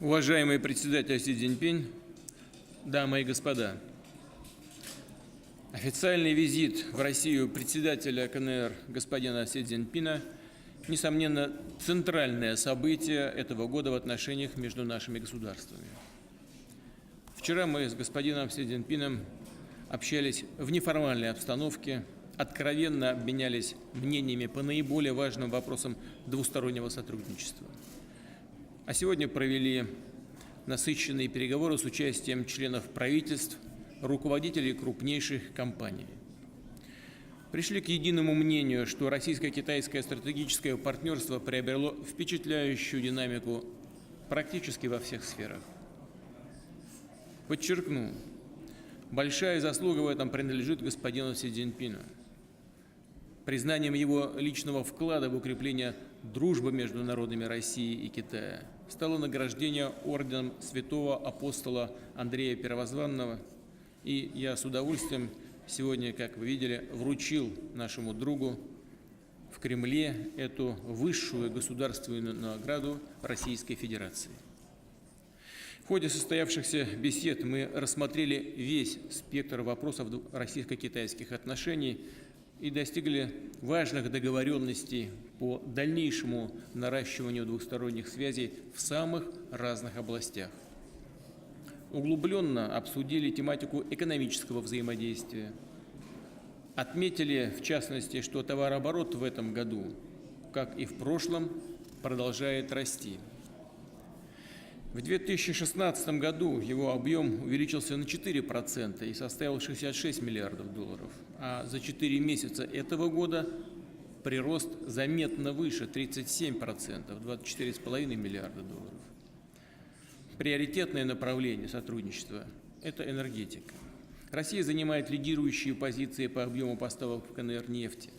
Уважаемый председатель Си Цзиньпин, дамы и господа, официальный визит в Россию председателя КНР господина Си Цзиньпина, несомненно, центральное событие этого года в отношениях между нашими государствами. Вчера мы с господином Си Цзиньпином общались в неформальной обстановке, откровенно обменялись мнениями по наиболее важным вопросам двустороннего сотрудничества. А сегодня провели насыщенные переговоры с участием членов правительств, руководителей крупнейших компаний. Пришли к единому мнению, что российско-китайское стратегическое партнерство приобрело впечатляющую динамику практически во всех сферах. Подчеркну, большая заслуга в этом принадлежит господину Си Цзиньпину. Признанием его личного вклада в укрепление дружбы между народами России и Китая стало награждение орденом святого апостола Андрея Первозванного, и я с удовольствием сегодня, как вы видели, вручил нашему другу в Кремле эту высшую государственную награду Российской Федерации. В ходе состоявшихся бесед мы рассмотрели весь спектр вопросов российско-китайских отношений и достигли важных договоренностей по дальнейшему наращиванию двусторонних связей в самых разных областях. Углубленно обсудили тематику экономического взаимодействия. Отметили, в частности, что товарооборот в этом году, как и в прошлом, продолжает расти. В 2016 году его объем увеличился на 4% и составил $66 миллиардов, а за 4 месяца этого года прирост заметно выше, 37%, $24,5 миллиарда. Приоритетное направление сотрудничества – это энергетика. Россия занимает лидирующие позиции по объему поставок в КНР нефти.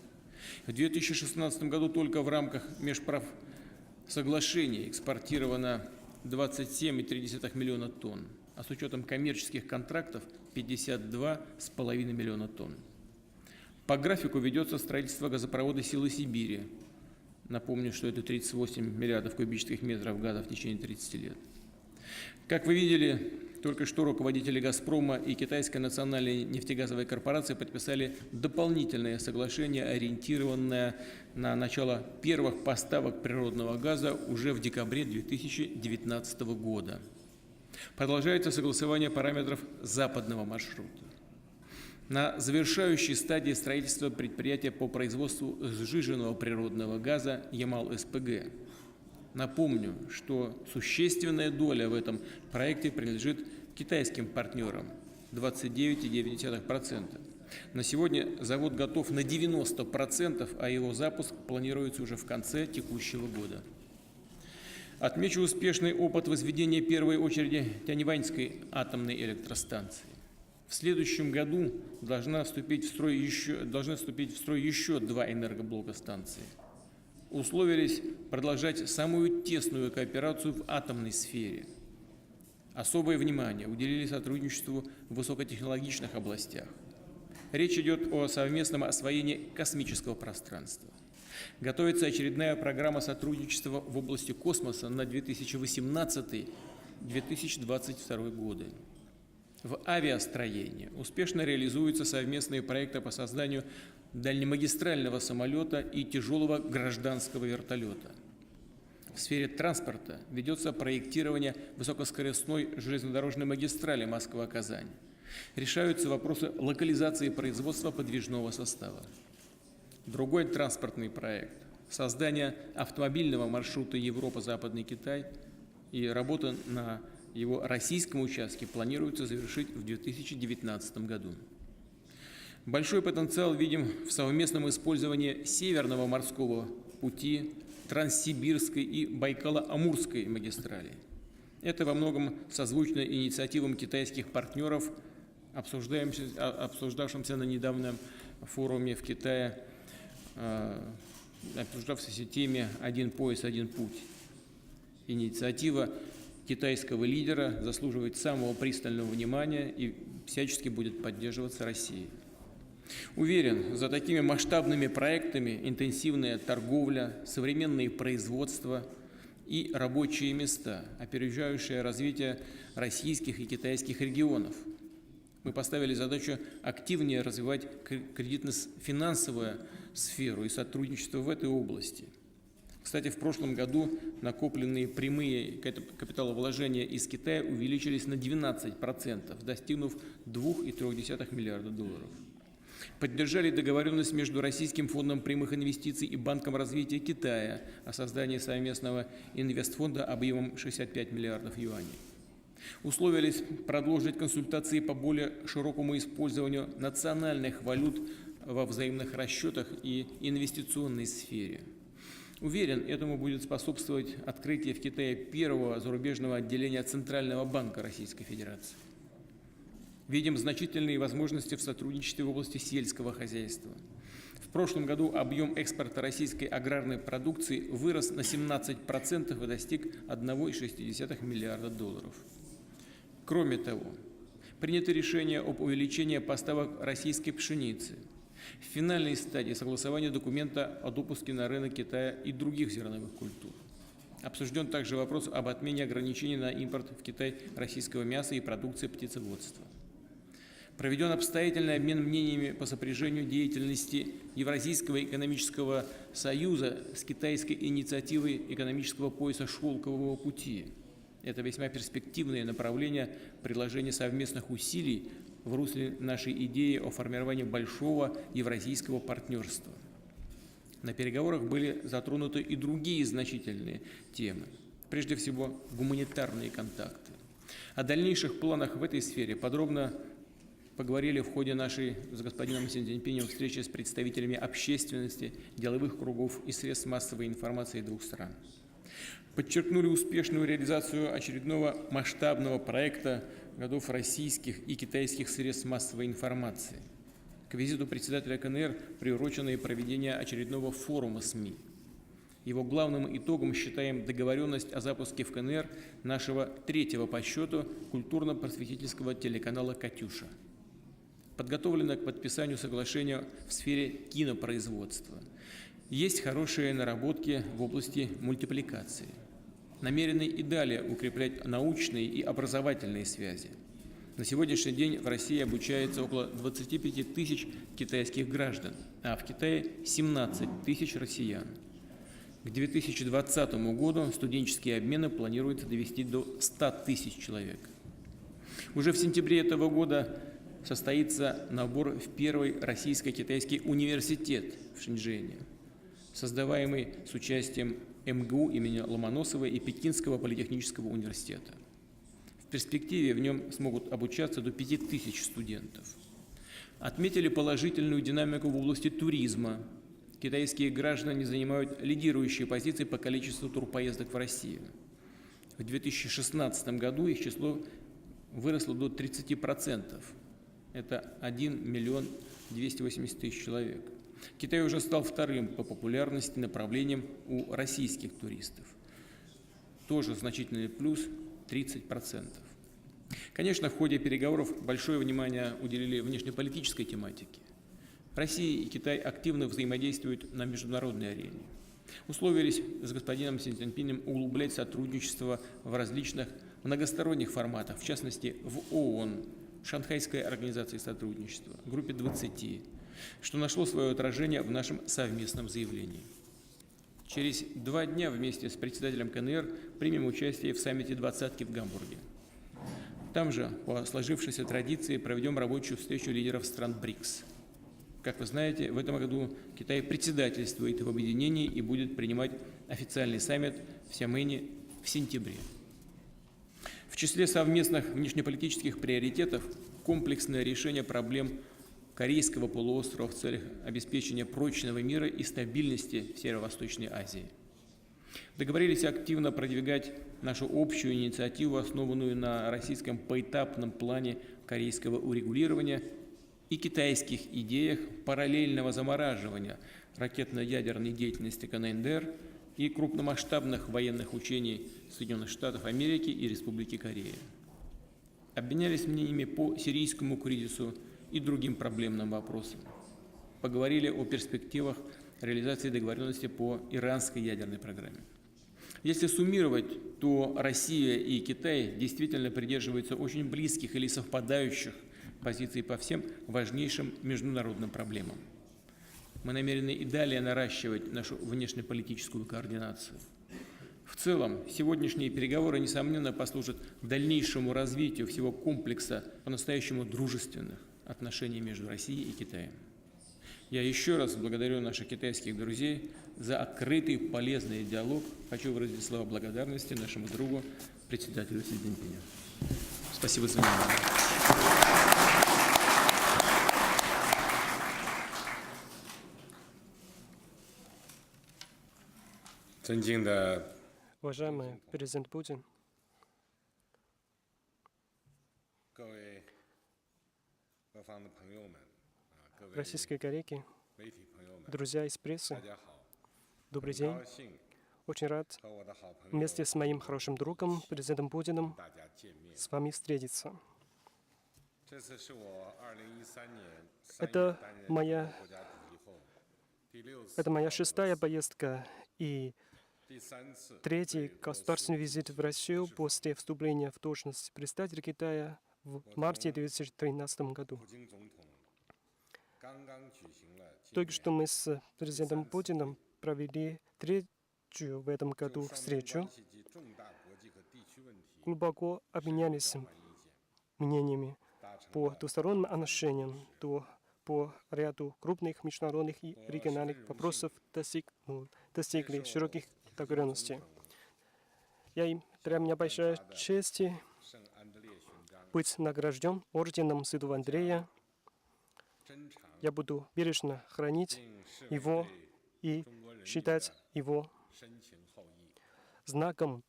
В 2016 году только в рамках межправсоглашений экспортировано 27,3 миллиона тонн, а с учетом коммерческих контрактов 52,5 миллиона тонн. По графику ведется строительство газопровода «Силы Сибири». Напомню, что это 38 миллиардов кубических метров газа в течение 30 лет. Как вы видели, только что руководители «Газпрома» и Китайской национальной нефтегазовой корпорации подписали дополнительное соглашение, ориентированное на начало первых поставок природного газа уже в декабре 2019 года. Продолжается согласование параметров западного маршрута. На завершающей стадии строительства предприятия по производству сжиженного природного газа «Ямал-СПГ». Напомню, что существенная доля в этом проекте принадлежит китайским партнерам – 29,9%. На сегодня завод готов на 90%, а его запуск планируется уже в конце текущего года. Отмечу успешный опыт возведения первой очереди Тяньваньской атомной электростанции. В следующем году должны вступить в строй еще 2 энергоблока станции. Условились продолжать самую тесную кооперацию в атомной сфере. Особое внимание уделили сотрудничеству в высокотехнологичных областях. Речь идет о совместном освоении космического пространства. Готовится очередная программа сотрудничества в области космоса на 2018-2022 годы. В авиастроении успешно реализуются совместные проекты по созданию дальнемагистрального самолета и тяжелого гражданского вертолета. В сфере транспорта ведется проектирование высокоскоростной железнодорожной магистрали Москва-Казань. Решаются вопросы локализации производства подвижного состава. Другой транспортный проект – создание автомобильного маршрута Европа-Западный Китай, и работа на его российском участке планируется завершить в 2019 году. Большой потенциал видим в совместном использовании Северного морского пути, Транссибирской и Байкало-Амурской магистралей. Это во многом созвучно инициативам китайских партнеров, обсуждавшимся на недавнем форуме в Китае, обсуждавшейся теме «Один пояс, один путь». Инициатива китайского лидера заслуживает самого пристального внимания и всячески будет поддерживаться Россией. Уверен, за такими масштабными проектами интенсивная торговля, современные производства и рабочие места, опережающее развитие российских и китайских регионов. Мы поставили задачу активнее развивать кредитно-финансовую сферу и сотрудничество в этой области. Кстати, в прошлом году накопленные прямые капиталовложения из Китая увеличились на 12%, достигнув $2,3 миллиарда. Поддержали договоренность между Российским фондом прямых инвестиций и Банком развития Китая о создании совместного инвестфонда объемом 65 миллиардов юаней. Условились продолжить консультации по более широкому использованию национальных валют во взаимных расчетах и инвестиционной сфере. Уверен, этому будет способствовать открытие в Китае первого зарубежного отделения Центрального банка Российской Федерации. Видим значительные возможности в сотрудничестве в области сельского хозяйства. В прошлом году объем экспорта российской аграрной продукции вырос на 17% и достиг $1,6 миллиарда. Кроме того, принято решение об увеличении поставок российской пшеницы. В финальной стадии согласования документа о допуске на рынок Китая и других зерновых культур. Обсужден также вопрос об отмене ограничений на импорт в Китай российского мяса и продукции птицеводства. Проведен обстоятельный обмен мнениями по сопряжению деятельности Евразийского экономического союза с китайской инициативой экономического пояса «Шелкового пути». Это весьма перспективное направление приложения совместных усилий в русле нашей идеи о формировании большого евразийского партнерства. На переговорах были затронуты и другие значительные темы, прежде всего гуманитарные контакты. О дальнейших планах в этой сфере подробно поговорили в ходе нашей с господином Си Цзиньпинем встречи с представителями общественности, деловых кругов и средств массовой информации двух стран. Подчеркнули успешную реализацию очередного масштабного проекта годов российских и китайских средств массовой информации. К визиту председателя КНР приурочено и проведение очередного форума СМИ. Его главным итогом считаем договоренность о запуске в КНР нашего третьего по счету культурно-просветительского телеканала «Катюша». Подготовлено к подписанию соглашения в сфере кинопроизводства. Есть хорошие наработки в области мультипликации. Намерены и далее укреплять научные и образовательные связи. На сегодняшний день в России обучается около 25 тысяч китайских граждан, а в Китае 17 тысяч россиян. К 2020 году студенческие обмены планируется довести до 100 тысяч человек. Уже в сентябре этого года состоится набор в первый российско-китайский университет в Шэньчжэне, создаваемый с участием МГУ имени Ломоносова и Пекинского политехнического университета. В перспективе в нем смогут обучаться до 5000 студентов. Отметили положительную динамику в области туризма. Китайские граждане занимают лидирующие позиции по количеству турпоездок в Россию. В 2016 году их число выросло до 30%. Это 1 миллион 280 тысяч человек. Китай уже стал вторым по популярности направлением у российских туристов. Тоже значительный плюс 30%. Конечно, в ходе переговоров большое внимание уделили внешнеполитической тематике. Россия и Китай активно взаимодействуют на международной арене. Условились с господином Си Цзиньпинем углублять сотрудничество в различных многосторонних форматах, в частности в ООН, Шанхайской организации сотрудничества, группе 20, что нашло свое отражение в нашем совместном заявлении. Через 2 дня вместе с председателем КНР примем участие в саммите «Двадцатки» в Гамбурге. Там же, по сложившейся традиции, проведем рабочую встречу лидеров стран БРИКС. Как вы знаете, в этом году Китай председательствует в объединении и будет принимать официальный саммит в Сямэне в сентябре. В числе совместных внешнеполитических приоритетов комплексное решение проблем Корейского полуострова в целях обеспечения прочного мира и стабильности в Северо-Восточной Азии. Договорились активно продвигать нашу общую инициативу, основанную на российском поэтапном плане корейского урегулирования и китайских идеях параллельного замораживания ракетно-ядерной деятельности КНДР и крупномасштабных военных учений Соединенных Штатов Америки и Республики Корея. Обменялись мнениями по сирийскому кризису и другим проблемным вопросам. Поговорили о перспективах реализации договоренности по иранской ядерной программе. Если суммировать, то Россия и Китай действительно придерживаются очень близких или совпадающих позиций по всем важнейшим международным проблемам. Мы намерены и далее наращивать нашу внешнеполитическую координацию. В целом, сегодняшние переговоры, несомненно, послужат дальнейшему развитию всего комплекса по-настоящему дружественных отношений между Россией и Китаем. Я еще раз благодарю наших китайских друзей за открытый, полезный диалог. Хочу выразить слова благодарности нашему другу, председателю Си Цзиньпиню. Спасибо за внимание. Уважаемый президент Путин, российские коллеги, друзья из прессы, добрый день. Очень рад вместе с моим хорошим другом, президентом Путиным, с вами встретиться. Это моя 6-я поездка и 3-й государственный визит в Россию после вступления в должность председателя Китая в марте 2013 году. Только что мы с президентом Путиным провели 3-ю в этом году встречу, глубоко обменялись мнениями по двусторонним отношениям, по ряду крупных международных и региональных вопросов достигли широких договоренностей. Для меня большая честь быть награжден орденом Святого Андрея. Я буду бережно хранить его и считать его знаком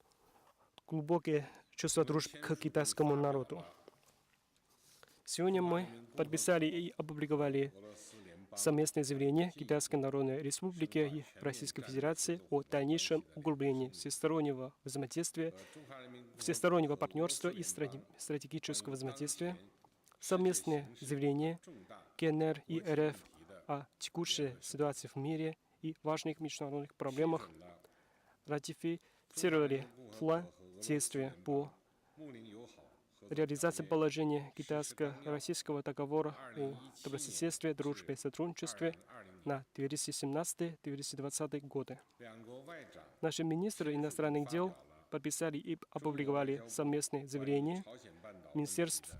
глубокое чувство дружбы к китайскому народу. Сегодня мы подписали и опубликовали совместное заявление Китайской Народной Республики и Российской Федерации о дальнейшем углублении всестороннего взаимодействия, всестороннего партнерства и стратегического взаимодействия. Совместное заявление КНР и РФ о текущей ситуации в мире и важных международных проблемах ратифицировали план действия по реализации положения китайско-российского договора о добрососедстве, дружбе и сотрудничестве на 2017-2020 годы. Наши министры иностранных дел подписали и опубликовали совместное заявление министерств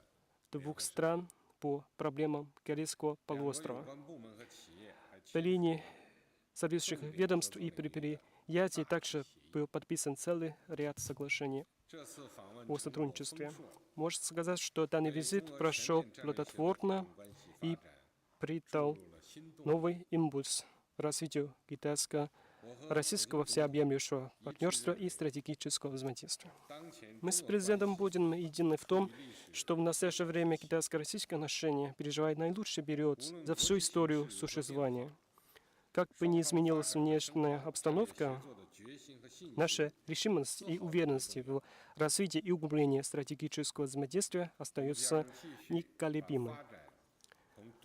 2 стран по проблемам Корейского полуострова. По линии соответствующих ведомств и предприятий также был подписан целый ряд соглашений о сотрудничестве. Можно сказать, что данный визит прошел плодотворно и придал новый импульс развитию китайско-российского всеобъемлющего партнерства и стратегического взаимодействия. Мы с президентом Путиным едины в том, что в настоящее время китайско-российские отношения переживают наилучший период за всю историю существования. Как бы ни изменилась внешняя обстановка, наша решимость и уверенность в развитии и углублении стратегического взаимодействия остаются неколебимы.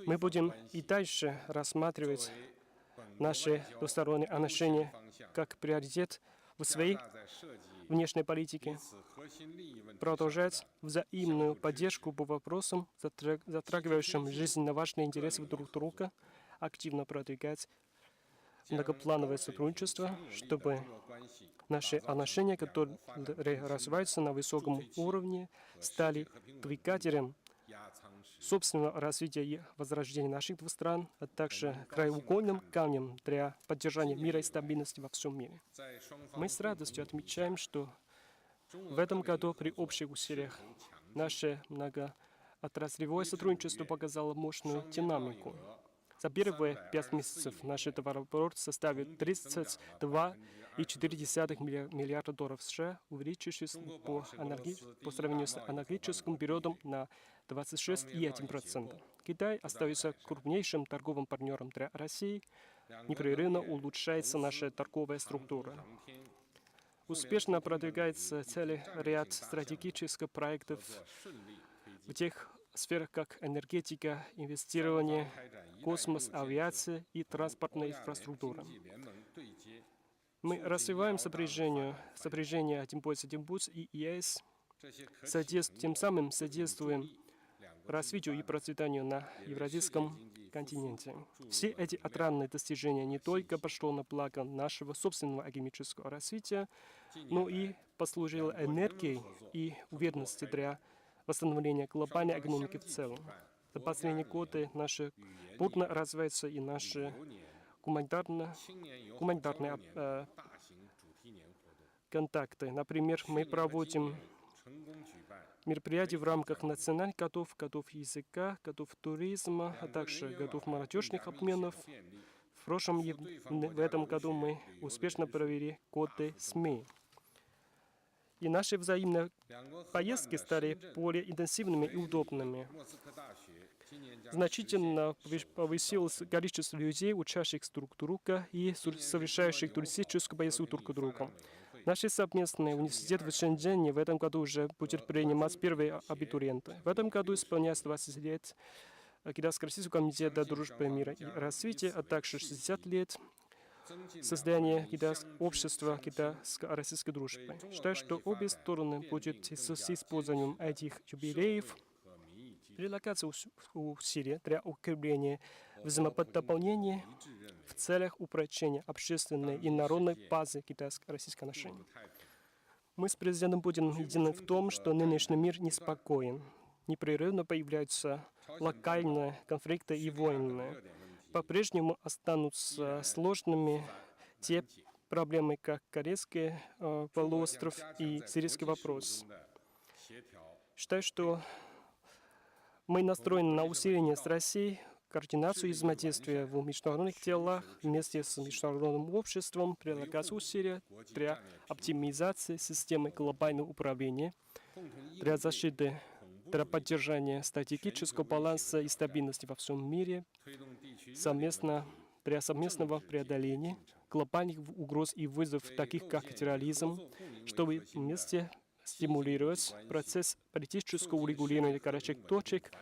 Мы будем и дальше рассматривать наши двусторонние отношения как приоритет в своей внешней политике, продолжать взаимную поддержку по вопросам, затрагивающим жизненно важные интересы друг друга, активно продвигать многоплановое сотрудничество, чтобы наши отношения, которые развиваются на высоком уровне, стали двигателем собственного развития и возрождения наших двух стран, а также краеугольным камнем для поддержания мира и стабильности во всем мире. Мы с радостью отмечаем, что в этом году при общих усилиях наше многоотраслевое сотрудничество показало мощную динамику. За первые 5 месяцев наш товарооборот составит $32,4 миллиарда долларов США, увеличившись по сравнению с аналогичным периодом на 26,1%. Китай остается крупнейшим торговым партнером для России. Непрерывно улучшается наша торговая структура. Успешно продвигается целый ряд стратегических проектов в тех сферах, как энергетика, инвестирование, космос, авиация и транспортная инфраструктура. Мы развиваем сопряжение «Один пояс, один путь» и ЕС, тем самым содействуем развитию и процветанию на Евразийском континенте. Все эти отрадные достижения не только пошло на благо нашего собственного академического развития, но и послужило энергией и уверенностью для восстановления глобальной экономики в целом. За последние годы бурно развиваются и наши гуманитарные контакты. Например, мы проводим мероприятия в рамках национальных годов языка, годов туризма, а также годов молодежных обменов. В этом году мы успешно провели годы СМИ. И наши взаимные поездки стали более интенсивными и удобными. Значительно повысилось количество людей, учащихся друг друга и совершающих туристическую поездку друг к другу. Наш совместный университет в Шэньчжэне в этом году уже будет принимать первые абитуриенты. В этом году исполняется 20 лет Китайско-Российского комитета дружбы, мира и развития, а также 60 лет создания общества китайско-российской дружбы. Считаю, что обе стороны будут с использованием этих юбилеев прилагаться усилия для укрепления взаимодополнения в целях упрочения общественной и народной базы китайско-российских отношений. Мы с президентом Путиным едины в том, что нынешний мир неспокоен. Непрерывно появляются локальные конфликты и войны. По-прежнему останутся сложными те проблемы, как Корейский полуостров и сирийский вопрос. Считаю, что мы настроены на усиление с Россией, координацию и взаимодействие в международных делах вместе с международным обществом, прилагать усилия для оптимизации системы глобального управления, для защиты, для поддержания стратегического баланса и стабильности во всем мире, для совместного преодоления глобальных угроз и вызовов, таких как терроризм, чтобы вместе стимулировать процесс политического урегулирования горячих точек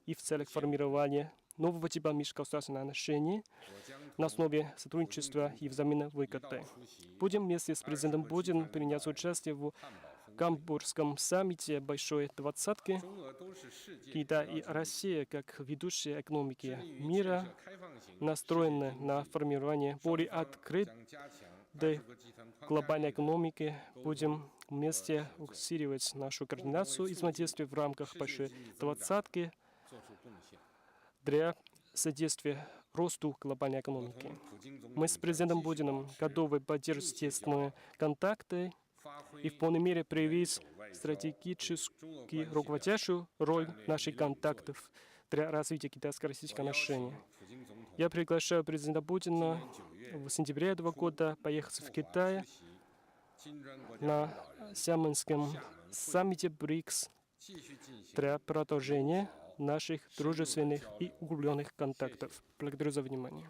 и в целях формирования нового типа межгосударственных отношений на основе сотрудничества и взаимной выгоды. Будем вместе с президентом Путиным принять участие в Гамбургском саммите Большой Двадцатки. Китай и Россия, как ведущие экономики мира, настроены на формирование более открытой глобальной экономики. Будем вместе усиливать нашу координацию и взаимодействие в рамках Большой Двадцатки для содействия росту глобальной экономики. Мы с президентом Путиным готовы поддерживать тесные контакты и в полной мере проявить стратегически руководящую роль наших контактов для развития китайско-российских отношений. Я приглашаю президента Путина в сентябре этого года поехать в Китай на Сямэнском саммите БРИКС для продолжения наших дружественных и углубленных контактов. Благодарю за внимание.